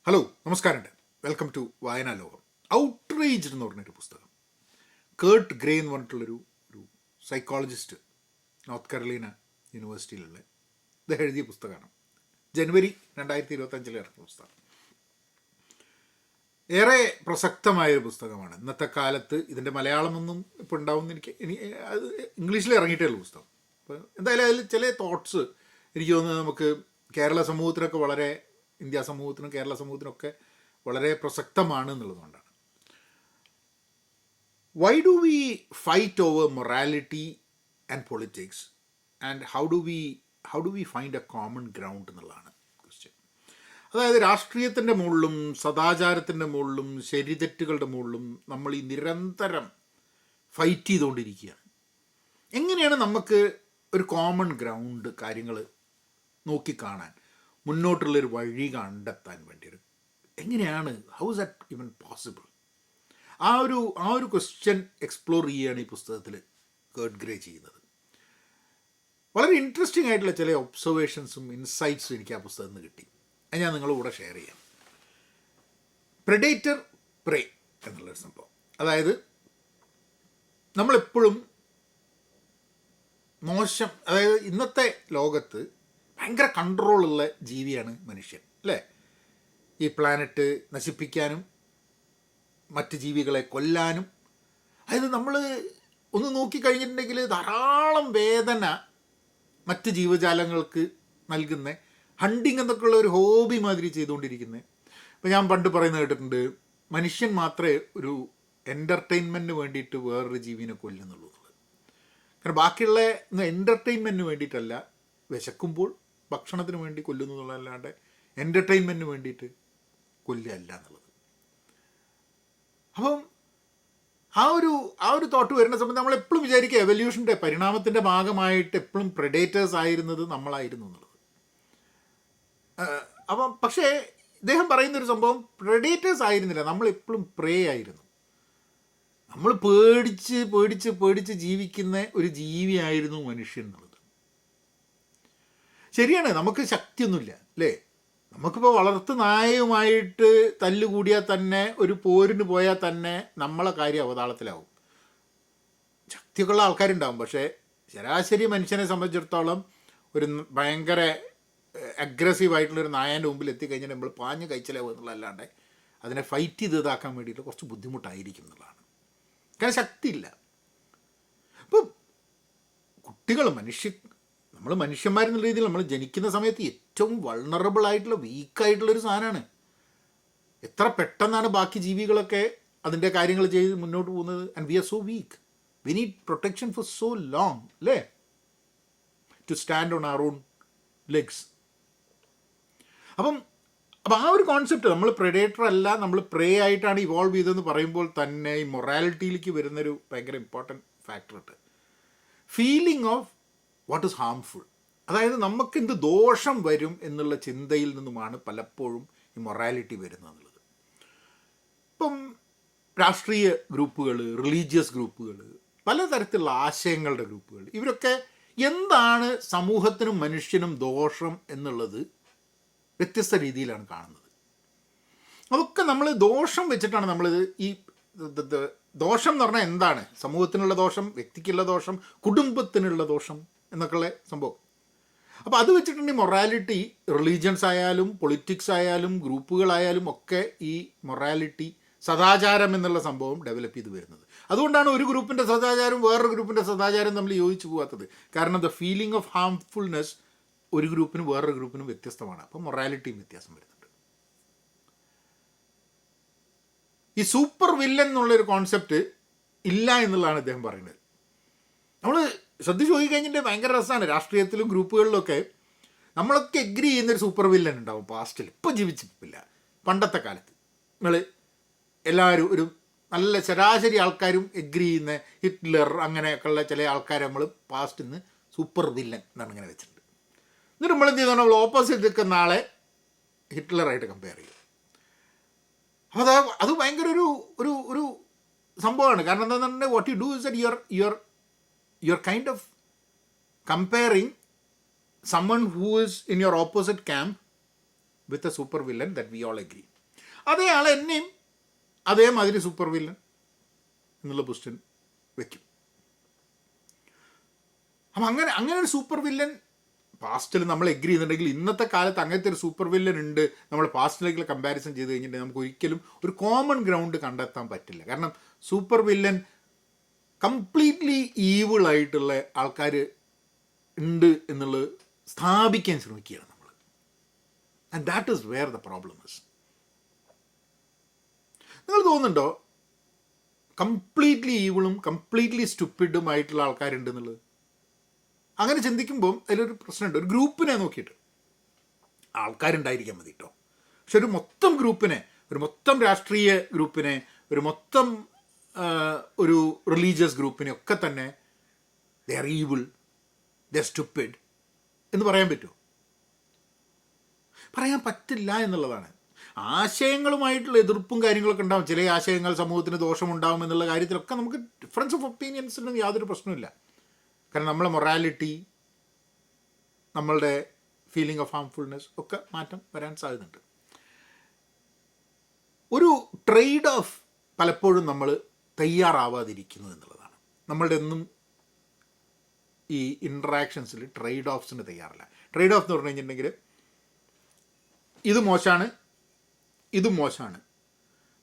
Hello, നമസ്കാരമുണ്ട്. Welcome to വായനാ ലോകം. ഔട്ട്റേജ് എന്ന് പറഞ്ഞൊരു പുസ്തകം, കേർട്ട് ഗ്രേ എന്ന് പറഞ്ഞിട്ടുള്ളൊരു ഒരു സൈക്കോളജിസ്റ്റ്, നോർത്ത് കരോളീന യൂണിവേഴ്സിറ്റിയിലുള്ള ഇത് എഴുതിയ പുസ്തകമാണ്. ജനുവരി 2025 ഇറങ്ങിയ പുസ്തകം. ഏറെ പ്രസക്തമായൊരു പുസ്തകമാണ്. ഇന്നത്തെ കാലത്ത് ഇതിൻ്റെ മലയാളമൊന്നും ഇപ്പോൾ ഉണ്ടാവുമെന്ന് അത് ഇംഗ്ലീഷിൽ ഇറങ്ങിയിട്ടേ ഉള്ളൂ പുസ്തകം. അപ്പോൾ എന്തായാലും അതിൽ ചില തോട്ട്സ് എനിക്ക് തോന്നുന്നത് നമുക്ക് കേരള സമൂഹത്തിനൊക്കെ വളരെ, ഇന്ത്യ സമൂഹത്തിനും കേരള സമൂഹത്തിനൊക്കെ വളരെ പ്രസക്തമാണ് എന്നുള്ളതുകൊണ്ടാണ്. Why do we fight over morality and politics and how do we find a common ground എന്നുള്ളതാണ് ക്വസ്റ്റ്യൻ. അതായത് രാഷ്ട്രീയത്തിൻ്റെ മുകളിലും സദാചാരത്തിൻ്റെ മുകളിലും ശരിതെറ്റുകളുടെ മുകളിലും നമ്മൾ ഈ നിരന്തരം ഫൈറ്റ് ചെയ്തുകൊണ്ടിരിക്കുകയാണ്. എങ്ങനെയാണ് നമുക്ക് ഒരു കോമൺ ഗ്രൗണ്ട് കാര്യങ്ങൾ നോക്കിക്കാണാൻ, മുന്നോട്ടുള്ളൊരു വഴി കണ്ടെത്താൻ വേണ്ടി എങ്ങനെയാണ്, how is that even possible? ആ ഒരു ക്വസ്റ്റ്യൻ എക്സ്പ്ലോർ ചെയ്യുകയാണ് ഈ പുസ്തകത്തിൽ കേർട്ട് ഗ്രേ ചെയ്യുന്നത്. വളരെ ഇൻട്രസ്റ്റിംഗ് ആയിട്ടുള്ള ചില ഒബ്സർവേഷൻസും ഇൻസൈറ്റ്സും എനിക്ക് ആ പുസ്തകത്തിൽ നിന്ന് കിട്ടി. അത് ഞാൻ നിങ്ങളുടെ കൂടെ ഷെയർ ചെയ്യാം. പ്രെഡേറ്റർ പ്രേ എന്നുള്ളൊരു സംഭവം. അതായത് നമ്മളെപ്പോഴും മോശം, അതായത് ഇന്നത്തെ ലോകത്ത് ഭയങ്കര കൺട്രോളുള്ള ജീവിയാണ് മനുഷ്യൻ, അല്ലേ? ഈ പ്ലാനറ്റ് നശിപ്പിക്കാനും മറ്റ് ജീവികളെ കൊല്ലാനും. അതായത് നമ്മൾ ഒന്ന് നോക്കിക്കഴിഞ്ഞിട്ടുണ്ടെങ്കിൽ ധാരാളം വേദന മറ്റ് ജീവജാലങ്ങൾക്ക് നൽകുന്ന, ഹണ്ടിങ് എന്നൊക്കെയുള്ള ഒരു ഹോബി മാതിരി ചെയ്തുകൊണ്ടിരിക്കുന്നത്. ഇപ്പോൾ ഞാൻ പണ്ട് പറയുന്നത് കേട്ടിട്ടുണ്ട്, മനുഷ്യൻ മാത്രമേ ഒരു എൻ്റർടൈൻമെൻറ്റിന് വേണ്ടിയിട്ട് വേറൊരു ജീവിനെ കൊല്ലുന്നുള്ളൂ. കാരണം ബാക്കിയുള്ള എൻ്റർടൈൻമെൻറ്റിന് വേണ്ടിയിട്ടല്ല, വിശക്കുമ്പോൾ ഭക്ഷണത്തിന് വേണ്ടി കൊല്ലുന്നു എന്നുള്ളതല്ലാണ്ട് എൻ്റർടൈൻമെൻറ്റിന് വേണ്ടിയിട്ട് കൊല്ലുകയല്ല എന്നുള്ളത്. അപ്പം ആ ഒരു തോട്ട് വരുന്ന സമയത്ത് നമ്മളെപ്പോഴും വിചാരിക്കുക എവല്യൂഷൻ്റെ പരിണാമത്തിൻ്റെ ഭാഗമായിട്ട് എപ്പോഴും പ്രെഡേറ്റേഴ്സ് ആയിരുന്നത് നമ്മളായിരുന്നു എന്നുള്ളത്. അപ്പം പക്ഷേ ഇദ്ദേഹം പറയുന്നൊരു സംഭവം, പ്രെഡേറ്റേഴ്സ് ആയിരുന്നില്ല, നമ്മളെപ്പോഴും പ്രേ ആയിരുന്നു. നമ്മൾ പേടിച്ച് ജീവിക്കുന്ന ഒരു ജീവിയായിരുന്നു മനുഷ്യൻ എന്നുള്ളത്. ശരിയാണ്, നമുക്ക് ശക്തിയൊന്നുമില്ല, അല്ലേ? നമുക്കിപ്പോൾ വളർത്തു നായയുമായിട്ട് തല്ലുകൂടിയാൽ തന്നെ, ഒരു പോരിന് പോയാൽ തന്നെ നമ്മളെ കാര്യം അവതാളത്തിലാവും. ശക്തിയൊക്കെയുള്ള ആൾക്കാരുണ്ടാവും, പക്ഷേ ശരാശരി മനുഷ്യനെ സംബന്ധിച്ചിടത്തോളം ഒരു ഭയങ്കര അഗ്രസീവായിട്ടുള്ളൊരു നായൻ്റെ മുമ്പിൽ എത്തിക്കഴിഞ്ഞാൽ നമ്മൾ പാഞ്ഞ് കഴിച്ചലാവും എന്നുള്ളതല്ലാണ്ട് അതിനെ ഫൈറ്റ് ചെയ്ത് ഇതാക്കാൻ വേണ്ടിയിട്ട് കുറച്ച് ബുദ്ധിമുട്ടായിരിക്കും എന്നുള്ളതാണ്. കാരണം ശക്തിയില്ല. അപ്പോൾ കുട്ടികൾ, നമ്മൾ മനുഷ്യന്മാരെന്നുള്ള രീതിയിൽ നമ്മൾ ജനിക്കുന്ന സമയത്ത് ഏറ്റവും വൾണറബിൾ ആയിട്ടുള്ള, വീക്കായിട്ടുള്ളൊരു സാധനമാണ്. എത്ര പെട്ടെന്നാണ് ബാക്കി ജീവികളൊക്കെ അതിൻ്റെ കാര്യങ്ങൾ ചെയ്ത് മുന്നോട്ട് പോകുന്നത്. And we are so weak, we need protection for so long, അല്ലേ? To stand on our own legs. അപ്പം ആ ഒരു കോൺസെപ്റ്റ്, നമ്മൾ പ്രെഡേറ്റർ അല്ല, നമ്മൾ പ്രേ ആയിട്ടാണ് ഇവോൾവ് ചെയ്തതെന്ന് പറയുമ്പോൾ തന്നെ ഈ മൊറാലിറ്റിയിലേക്ക് വരുന്നൊരു ഭയങ്കര ഇമ്പോർട്ടൻറ്റ് ഫാക്ടറുണ്ട്. Feeling of what is harmful, അതായത് നമുക്ക് എന്ത് ദോഷം വരും എന്നുള്ള ചിന്തയിൽ നിന്നുമാണ് പലപ്പോഴും ഈ മൊറാലിറ്റി വരുന്നതെന്നുള്ളത്. ഇപ്പം രാഷ്ട്രീയ ഗ്രൂപ്പുകൾ, റിലീജിയസ് ഗ്രൂപ്പുകൾ, പലതരത്തിലുള്ള ആശയങ്ങളുടെ ഗ്രൂപ്പുകൾ, ഇവരൊക്കെ എന്താണ് സമൂഹത്തിനും മനുഷ്യനും ദോഷം എന്നുള്ളത് വ്യത്യസ്ത രീതിയിലാണ് കാണുന്നത്. അതൊക്കെ നമ്മൾ ദോഷം വെച്ചിട്ടാണ് നമ്മളിത്, ഈ ദോഷം എന്ന് പറഞ്ഞാൽ എന്താണ്, സമൂഹത്തിനുള്ള ദോഷം, വ്യക്തിക്കുള്ള ദോഷം, കുടുംബത്തിനുള്ള ദോഷം എന്നൊക്കെയുള്ള സംഭവം. അപ്പോൾ അത് വെച്ചിട്ടുണ്ടെങ്കിൽ മൊറാലിറ്റി, റിലീജിയൻസ് ആയാലും പൊളിറ്റിക്സ് ആയാലും ഗ്രൂപ്പുകളായാലും ഒക്കെ ഈ മൊറാലിറ്റി, സദാചാരം എന്നുള്ള സംഭവം ഡെവലപ്പ് ചെയ്ത് വരുന്നത്. അതുകൊണ്ടാണ് ഒരു ഗ്രൂപ്പിൻ്റെ സദാചാരം വേറൊരു ഗ്രൂപ്പിൻ്റെ സദാചാരം തമ്മിൽ യോജിച്ചു പോകാത്തത്. കാരണം ദ ഫീലിംഗ് ഓഫ് ഹാംഫുൾനെസ് ഒരു ഗ്രൂപ്പിനും വേറൊരു ഗ്രൂപ്പിനും വ്യത്യസ്തമാണ്. അപ്പം മൊറാലിറ്റിയും വ്യത്യാസം വരുന്നുണ്ട്. ഈ സൂപ്പർ വില്ലൻ എന്നുള്ളൊരു കോൺസെപ്റ്റ് ഇല്ല എന്നുള്ളതാണ് അദ്ദേഹം പറയുന്നത്. നമ്മൾ ശ്രദ്ധിച്ച് പോയി കഴിഞ്ഞിട്ട് ഭയങ്കര രസമാണ്. രാഷ്ട്രീയത്തിലും ഗ്രൂപ്പുകളിലൊക്കെ നമ്മളൊക്കെ എഗ്രി ചെയ്യുന്നൊരു സൂപ്പർ വില്ലൻ ഉണ്ടാവും പാസ്റ്റിൽ. ഇപ്പോൾ ജീവിച്ചിട്ടില്ല. പണ്ടത്തെ കാലത്ത് നിങ്ങൾ എല്ലാവരും ഒരു നല്ല ശരാശരി ആൾക്കാരും എഗ്രി ചെയ്യുന്ന ഹിറ്റ്ലർ അങ്ങനെയൊക്കെയുള്ള ചില ആൾക്കാരെ നമ്മൾ പാസ്റ്റിൽ നിന്ന് സൂപ്പർ വില്ലൻ എന്നാണ് ഇങ്ങനെ വെച്ചിട്ടുണ്ട്. എന്നിട്ട് നമ്മൾ എന്ത് ചെയ്യുന്നത്, നമ്മൾ ഓപ്പോസിറ്റ് നിൽക്കുന്ന ആളെ ഹിറ്റ്ലറായിട്ട് കമ്പയർ ചെയ്യും. അപ്പോൾ അത് ഭയങ്കര ഒരു സംഭവമാണ്. കാരണം എന്താണെന്നുണ്ടെങ്കിൽ what you do is that you are kind of comparing someone who is in your opposite camp with a super villain that we all agree. അതേ ആൾ എന്നെയും അതേമാതിരി സൂപ്പർ വില്ലൻ എന്നുള്ള പൊസിഷൻ വയ്ക്കും. അപ്പം അങ്ങനെ ഒരു സൂപ്പർ വില്ലൻ പാസ്റ്റിൽ നമ്മൾ എഗ്രി ചെയ്യുന്നുണ്ടെങ്കിൽ ഇന്നത്തെ കാലത്ത് അങ്ങനത്തെ ഒരു സൂപ്പർ വില്ലൻ ഉണ്ട് നമ്മൾ പാസ്റ്റിലേക്കുള്ള കമ്പാരിസൺ ചെയ്ത് കഴിഞ്ഞിട്ടുണ്ടെങ്കിൽ നമുക്ക് ഒരിക്കലും ഒരു കോമൺ ഗ്രൗണ്ട് കണ്ടെത്താൻ പറ്റില്ല. കാരണം സൂപ്പർ വില്ലൻ കംപ്ലീറ്റ്ലി ഈവിളായിട്ടുള്ള ആൾക്കാർ ഉണ്ട് എന്നുള്ളത് സ്ഥാപിക്കാൻ ശ്രമിക്കുകയാണ് നമ്മൾ. And that is where the problem is. നിങ്ങൾ തോന്നുന്നുണ്ടോ കംപ്ലീറ്റ്ലി ഈവിളും കംപ്ലീറ്റ്ലി സ്റ്റുപ്പിഡുമായിട്ടുള്ള ആൾക്കാരുണ്ടെന്നുള്ളത്? അങ്ങനെ ചിന്തിക്കുമ്പോൾ അതിലൊരു പ്രശ്നമുണ്ട്. ഒരു ഗ്രൂപ്പിനെ നോക്കിയിട്ട് ആൾക്കാരുണ്ടായിരിക്കാൻ മതി കേട്ടോ, പക്ഷെ ഒരു മൊത്തം ഗ്രൂപ്പിനെ, ഒരു മൊത്തം രാഷ്ട്രീയ ഗ്രൂപ്പിനെ, ഒരു മൊത്തം ഒരു റിലീജിയസ് ഗ്രൂപ്പിനെ ഒക്കെ തന്നെ they are evil, they are stupid എന്ന് പറയാൻ പറ്റുമോ? പറയാൻ പറ്റില്ല എന്നുള്ളതാണ്. ആശയങ്ങളുമായിട്ടുള്ള എതിർപ്പും കാര്യങ്ങളൊക്കെ ഉണ്ടാവും. ചില ആശയങ്ങൾ സമൂഹത്തിന് ദോഷമുണ്ടാവും എന്നുള്ള കാര്യത്തിലൊക്കെ നമുക്ക് ഡിഫറൻസ് ഓഫ് ഒപ്പീനിയൻസിന് യാതൊരു പ്രശ്നമില്ല. കാരണം നമ്മളെ മൊറാലിറ്റി, നമ്മളുടെ ഫീലിംഗ് ഓഫ് ഹാംഫുൾനെസ് ഒക്കെ മാറ്റം വരാൻ സാധ്യതയുണ്ട്. ഒരു ട്രേഡ് ഓഫ് പലപ്പോഴും നമ്മൾ തയ്യാറാവാതിരിക്കുന്നു എന്നുള്ളതാണ്. നമ്മളുടെ ഒന്നും ഈ ഇൻട്രാക്ഷൻസിൽ ട്രേഡ് ഓഫ്സിന് തയ്യാറല്ല. ട്രേഡ് ഓഫ് എന്ന് പറഞ്ഞു കഴിഞ്ഞിട്ടുണ്ടെങ്കിൽ ഇത് മോശമാണ്, ഇതും മോശമാണ്,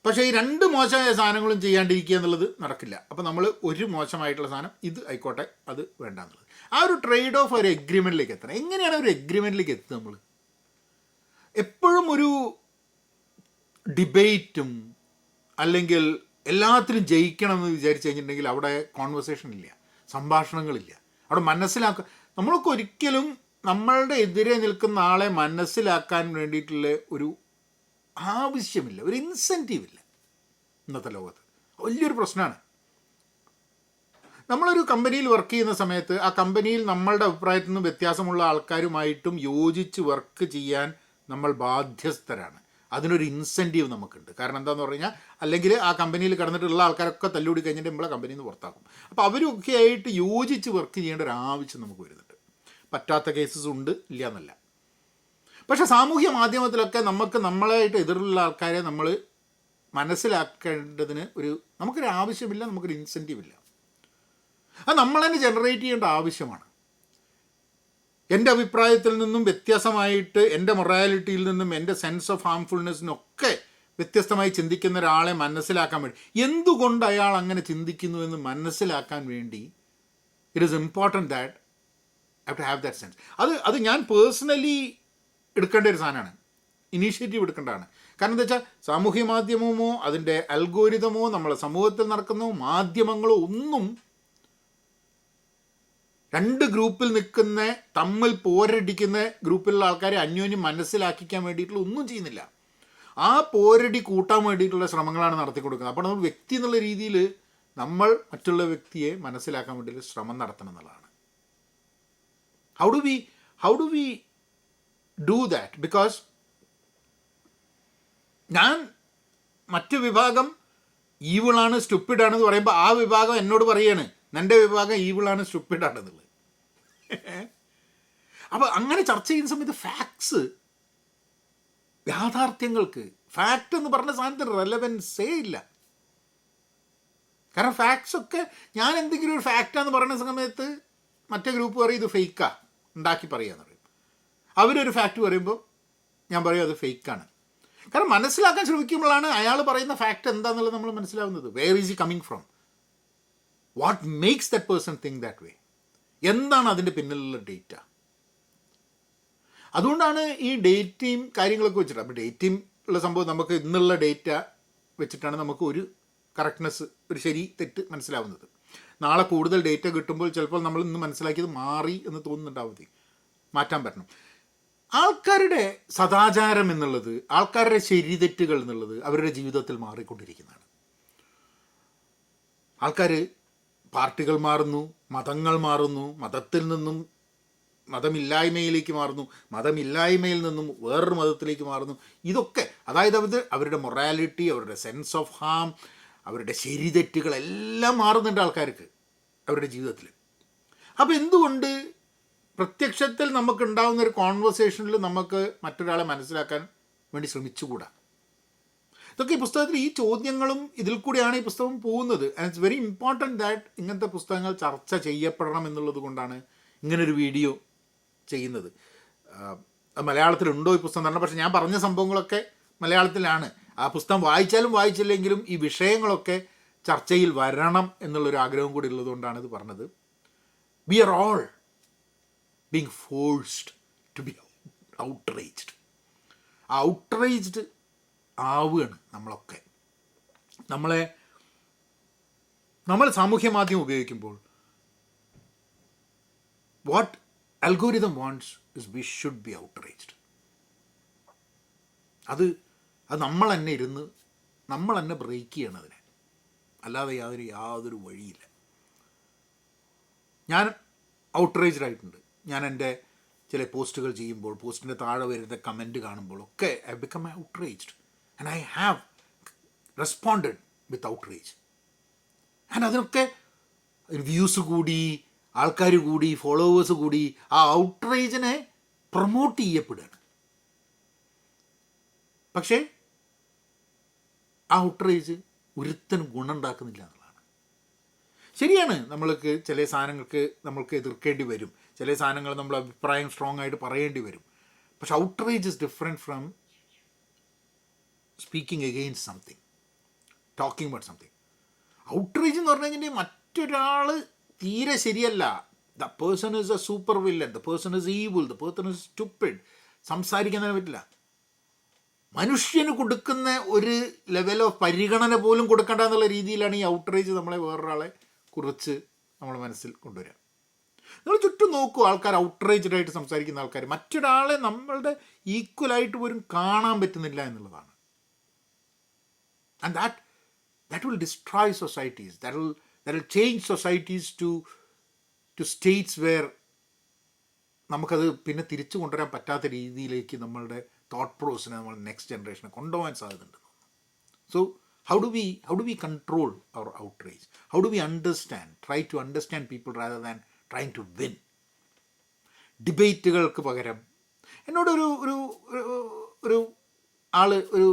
പക്ഷേ ഈ രണ്ട് മോശമായ സാധനങ്ങളും ചെയ്യാണ്ടിരിക്കുക എന്നുള്ളത് നടക്കില്ല. അപ്പോൾ നമ്മൾ ഒരു മോശമായിട്ടുള്ള സാധനം ഇത് ആയിക്കോട്ടെ, അത് വേണ്ട എന്നുള്ളത്. ആ ഒരു ട്രേഡ് ഓഫ് ഒരു എഗ്രിമെൻറ്റിലേക്ക് എത്തണം. എങ്ങനെയാണ് ഒരു എഗ്രിമെൻറ്റിലേക്ക് എത്തുന്നത്? നമ്മൾ എപ്പോഴും ഒരു ഡിബേറ്റും അല്ലെങ്കിൽ എല്ലാത്തിലും ജയിക്കണം എന്ന് വിചാരിച്ചു കഴിഞ്ഞിട്ടുണ്ടെങ്കിൽ അവിടെ കോൺവെർസേഷൻ ഇല്ല, സംഭാഷണങ്ങളില്ല. അവിടെ നമ്മളൊക്കെ ഒരിക്കലും നമ്മളുടെ എതിരെ നിൽക്കുന്ന ആളെ മനസ്സിലാക്കാൻ വേണ്ടിയിട്ടുള്ള ഒരു ആവശ്യമില്ല, ഒരു ഇൻസെൻറ്റീവ് ഇല്ല ഇന്നത്തെ ലോകത്ത്. വലിയൊരു പ്രശ്നമാണ്. നമ്മളൊരു കമ്പനിയിൽ വർക്ക് ചെയ്യുന്ന സമയത്ത് ആ കമ്പനിയിൽ നമ്മളുടെ അഭിപ്രായത്തിൽ നിന്നും വ്യത്യാസമുള്ള ആൾക്കാരുമായിട്ടും യോജിച്ച് വർക്ക് ചെയ്യാൻ നമ്മൾ ബാധ്യസ്ഥരാണ്. അതിനൊരു ഇൻസെൻറ്റീവ് നമുക്കുണ്ട്. കാരണം എന്താണെന്ന് പറഞ്ഞു കഴിഞ്ഞാൽ, അല്ലെങ്കിൽ ആ കമ്പനിയിൽ കിടന്നിട്ടുള്ള ആൾക്കാരൊക്കെ തല്ലുകൂടി കഴിഞ്ഞിട്ട് നമ്മളെ കമ്പനിയിൽ നിന്ന് പുറത്താക്കും. അപ്പോൾ അവരൊക്കെ ആയിട്ട് യോജിച്ച് വർക്ക് ചെയ്യേണ്ട ഒരു ആവശ്യം നമുക്ക് വരുന്നുണ്ട്. പറ്റാത്ത കേസസ് ഉണ്ട്, ഇല്ല എന്നല്ല. പക്ഷേ സാമൂഹ്യ മാധ്യമത്തിലൊക്കെ നമ്മളായിട്ട് എതിരുള്ള ആൾക്കാരെ നമ്മൾ മനസ്സിലാക്കേണ്ടതിന് നമുക്കൊരു ആവശ്യമില്ല, നമുക്കൊരു ഇൻസെൻറ്റീവ് ഇല്ല. അത് നമ്മൾ തന്നെ ജനറേറ്റ് ചെയ്യേണ്ട ആവശ്യമാണ്. എൻ്റെ അഭിപ്രായത്തിൽ നിന്നും വ്യത്യാസമായിട്ട്, എൻ്റെ മൊറാലിറ്റിയിൽ നിന്നും, എൻ്റെ സെൻസ് ഓഫ് ഹാംഫുൾനെസ്സിനൊക്കെ വ്യത്യസ്തമായി ചിന്തിക്കുന്ന ഒരാളെ മനസ്സിലാക്കാൻ വേണ്ടി, എന്തുകൊണ്ട് അയാൾ അങ്ങനെ ചിന്തിക്കുന്നു എന്ന് മനസ്സിലാക്കാൻ വേണ്ടി it is important that I have to have that sense. അത് ഞാൻ പേഴ്സണലി എടുക്കേണ്ട ഒരു സാധനമാണ്, ഇനീഷ്യേറ്റീവ് എടുക്കേണ്ടതാണ്. കാരണം എന്താ വെച്ചാൽ സാമൂഹ്യ മാധ്യമമോ അതിൻ്റെ അൽഗോരിതമോ നമ്മളെ സമൂഹത്തിൽ നടക്കുന്ന മാധ്യമങ്ങളോ ഒന്നും രണ്ട് ഗ്രൂപ്പിൽ നിൽക്കുന്ന, തമ്മിൽ പോരടിക്കുന്ന ഗ്രൂപ്പിലുള്ള ആൾക്കാരെ അന്യോന്യം മനസ്സിലാക്കിക്കാൻ വേണ്ടിയിട്ടുള്ള ഒന്നും ചെയ്യുന്നില്ല. ആ പോരടി കൂട്ടാൻ വേണ്ടിയിട്ടുള്ള ശ്രമങ്ങളാണ് നടത്തി കൊടുക്കുന്നത്. അപ്പോൾ നമ്മൾ വ്യക്തി എന്നുള്ള രീതിയിൽ നമ്മൾ മറ്റുള്ള വ്യക്തിയെ മനസ്സിലാക്കാൻ വേണ്ടിയിട്ട് ശ്രമം നടത്തണം എന്നുള്ളതാണ്. How do we do that? Because ഞാൻ മറ്റു വിഭാഗം ഈവിളാണ്, സ്റ്റുപ്പിഡാണെന്ന് പറയുമ്പോൾ ആ വിഭാഗം എന്നോട് പറയാണ് എൻ്റെ വിഭാഗം ഈവിളാണ്, സ്റ്റുപ്പിഡാണെന്നുള്ളത്. അപ്പോൾ അങ്ങനെ ചർച്ച ചെയ്യുന്ന സമയത്ത് ഫാക്ട്സ്, യാഥാർത്ഥ്യങ്ങൾക്ക് ഫാക്റ്റ് എന്ന് പറഞ്ഞ സാധനത്തിന് റെലവൻസേ ഇല്ല. കാരണം ഫാക്ട്സൊക്കെ ഞാൻ എന്തെങ്കിലും ഒരു ഫാക്റ്റാന്ന് പറയുന്ന സമയത്ത് മറ്റേ ഗ്രൂപ്പ് പറയും ഇത് ഫേക്കാ, ഉണ്ടാക്കി പറയാന്ന് പറയും. അവരൊരു ഫാക്റ്റ് പറയുമ്പോൾ ഞാൻ പറയും അത് ഫേക്കാണ്. കാരണം മനസ്സിലാക്കാൻ ശ്രമിക്കുമ്പോഴാണ് അയാൾ പറയുന്ന ഫാക്റ്റ് എന്താണെന്നുള്ളത് നമ്മൾ മനസ്സിലാവുന്നത്. Where is he coming from, what makes that person think that way, എന്താണ് അതിൻ്റെ പിന്നിലുള്ള ഡേറ്റ. അതുകൊണ്ടാണ് ഈ ഡേറ്റയും കാര്യങ്ങളൊക്കെ വെച്ചിട്ട്, അപ്പോൾ ഡേറ്റയും ഉള്ള സംഭവം നമുക്ക് ഇന്നുള്ള ഡേറ്റ വെച്ചിട്ടാണ് നമുക്ക് ഒരു കറക്റ്റ്നെസ്, ഒരു ശരി തെറ്റ് മനസ്സിലാവുന്നത്. നാളെ കൂടുതൽ ഡേറ്റ കിട്ടുമ്പോൾ ചിലപ്പോൾ നമ്മൾ ഇന്ന് മനസ്സിലാക്കിയത് മാറി എന്ന് തോന്നുന്നുണ്ടാവും, മാറ്റാൻ പറ്റണം. ആൾക്കാരുടെ സദാചാരം എന്നുള്ളത്, ആൾക്കാരുടെ ശരിതെറ്റുകൾ എന്നുള്ളത് അവരുടെ ജീവിതത്തിൽ മാറിക്കൊണ്ടിരിക്കുന്നതാണ്. ആൾക്കാർ, പാർട്ടികൾ മാറുന്നു, മതങ്ങൾ മാറുന്നു, മതത്തിൽ നിന്നും മതമില്ലായ്മയിലേക്ക് മാറുന്നു, മതമില്ലായ്മയിൽ നിന്നും വേറൊരു മതത്തിലേക്ക് മാറുന്നു. ഇതൊക്കെ അതായത് അവരുടെ മൊറാലിറ്റി, അവരുടെ സെൻസ് ഓഫ് ഹാം, അവരുടെ ശരിതെറ്റുകളെല്ലാം മാറുന്നുണ്ട് ആൾക്കാർക്ക് അവരുടെ ജീവിതത്തിൽ. അപ്പോൾ എന്തുകൊണ്ട് പ്രത്യക്ഷത്തിൽ നമുക്കുണ്ടാകുന്ന ഒരു കോൺവെർസേഷനിൽ നമുക്ക് മറ്റൊരാളെ മനസ്സിലാക്കാൻ വേണ്ടി ശ്രമിച്ചുകൂടാ? ഇതൊക്കെ ഈ പുസ്തകത്തിൽ ഈ ചോദ്യങ്ങളും ഇതിൽ കൂടിയാണ് ഈ പുസ്തകം പോകുന്നത്. And it's very important that ഇങ്ങനത്തെ പുസ്തകങ്ങൾ ചർച്ച ചെയ്യപ്പെടണം എന്നുള്ളത് കൊണ്ടാണ് ഇങ്ങനൊരു വീഡിയോ ചെയ്യുന്നത്. മലയാളത്തിലുണ്ടോ ഈ പുസ്തകം തന്നെ? പക്ഷേ ഞാൻ പറഞ്ഞ സംഭവങ്ങളൊക്കെ മലയാളത്തിലാണ്. ആ പുസ്തകം വായിച്ചാലും വായിച്ചില്ലെങ്കിലും ഈ വിഷയങ്ങളൊക്കെ ചർച്ചയിൽ വരണം എന്നുള്ളൊരു ആഗ്രഹം കൂടി ഉള്ളതുകൊണ്ടാണ് ഇത് പറഞ്ഞത്. We are all being forced to be outraged. Outraged ആവുകയാണ് നമ്മളൊക്കെ. നമ്മൾ സാമൂഹ്യ മാധ്യമം ഉപയോഗിക്കുമ്പോൾ what algorithm wants is we should be outraged. അത് നമ്മൾ തന്നെ ഇരുന്ന് നമ്മൾ തന്നെ ബ്രേക്ക് ചെയ്യണം അതിനെ, അല്ലാതെ യാതൊരു വഴിയില്ല. ഞാൻ ഔട്ട്റേജ്ഡ് ആയിട്ടുണ്ട്. ഞാൻ എൻ്റെ ചില പോസ്റ്റുകൾ ചെയ്യുമ്പോൾ പോസ്റ്റിൻ്റെ താഴെ വരുന്ന കമൻറ്റ് കാണുമ്പോഴൊക്കെ I become outraged and I have responded with outrage. And അതിനൊക്കെ വ്യൂസ് കൂടി, ആൾക്കാർ കൂടി, ഫോളോവേഴ്സ് കൂടി, ആ ഔട്ട്റേജിനെ പ്രൊമോട്ട് ചെയ്യപ്പെടുകയാണ്. പക്ഷേ ആ ഔട്ട്റേജ് ഒരുത്തനും ഗുണമുണ്ടാക്കുന്നില്ല എന്നുള്ളതാണ്. ശരിയാണ്, നമ്മൾക്ക് ചില സാധനങ്ങൾക്ക് നമ്മൾക്ക് എതിർക്കേണ്ടി വരും, ചില സാധനങ്ങൾ നമ്മൾ അഭിപ്രായം സ്ട്രോങ് ആയിട്ട് പറയേണ്ടി വരും. പക്ഷെ outrage is different from speaking against something, talking about something. Outrage എന്ന് പറഞ്ഞു കഴിഞ്ഞാൽ മറ്റൊരാൾ തീരെ ശരിയല്ല, the person is a super villain, the person is evil, the person is stupid, സംസാരിക്കുന്നതിനെ പറ്റില്ല. മനുഷ്യന് കൊടുക്കുന്ന ഒരു ലെവൽ ഓഫ് പരിഗണന പോലും കൊടുക്കേണ്ട എന്നുള്ള രീതിയിലാണ് ഈ ഔട്ട്റേജ് നമ്മളെ വേറൊരാളെ കുറിച്ച് നമ്മളെ മനസ്സിൽ കൊണ്ടുവരിക. നിങ്ങൾ ചുറ്റും നോക്കൂ, ആൾക്കാർ ഔട്ട്റേജ്ഡ് ആയിട്ട് സംസാരിക്കുന്ന ആൾക്കാർ മറ്റൊരാളെ നമ്മളുടെ ഈക്വലായിട്ട് പോലും കാണാൻ പറ്റുന്നില്ല എന്നുള്ളതാണ്. And that will destroy societies, that will change societies to states where നമുക്കത് പിന്നെ തിരിച്ചു കൊണ്ടുവരാൻ പറ്റാത്ത രീതിയിലേക്ക് നമ്മളുടെ തോട്ട് പ്രോസസ്സിനെ നമ്മൾ നെക്സ്റ്റ് ജനറേഷനെ കൊണ്ടുപോകാൻ സാധ്യതയുണ്ട്. So how do we control our outrage? How do we try to understand people rather than trying to win? ഡിബേറ്റുകൾക്ക് പകരം എന്നോട് ഒരു ആള് ഒരു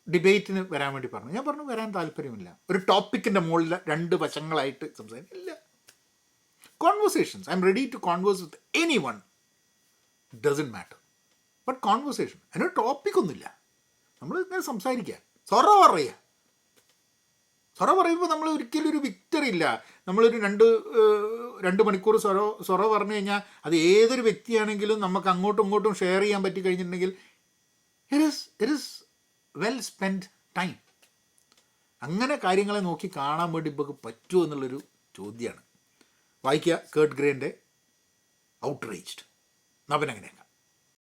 ഡിബേറ്റിന് വരാൻ വേണ്ടി പറഞ്ഞു. ഞാൻ പറഞ്ഞു വരാൻ താല്പര്യമില്ല, ഒരു ടോപ്പിക്കിൻ്റെ മുകളിൽ രണ്ട് വശങ്ങളായിട്ട് സംസാരിക്കില്ല. Conversations, I'm ready to converse with anyone, doesn't matter, but conversation. അതിനൊരു ടോപ്പിക്കൊന്നുമില്ല, നമ്മൾ ഇങ്ങനെ സംസാരിക്കുക, സൊറ പറയുമ്പോൾ നമ്മൾ ഒരിക്കലും ഒരു വിക്ടറി ഇല്ല. നമ്മളൊരു രണ്ട് മണിക്കൂർ സൊറ പറഞ്ഞു കഴിഞ്ഞാൽ അത് ഏതൊരു വ്യക്തിയാണെങ്കിലും നമുക്ക് അങ്ങോട്ടും ഇങ്ങോട്ടും ഷെയർ ചെയ്യാൻ പറ്റി കഴിഞ്ഞിട്ടുണ്ടെങ്കിൽ it is well spend time. അങ്ങനെ കാര്യങ്ങളെ നോക്കി കാണാൻ വേണ്ടി ഇപ്പോൾ പറ്റുമോ എന്നുള്ളൊരു ചോദ്യമാണ്. വായിക്കുക കേർട്ട് ഗ്രേൻ്റെ ഔട്ട്റേജ്ഡ്. നവനങ്ങനെയൊക്കെ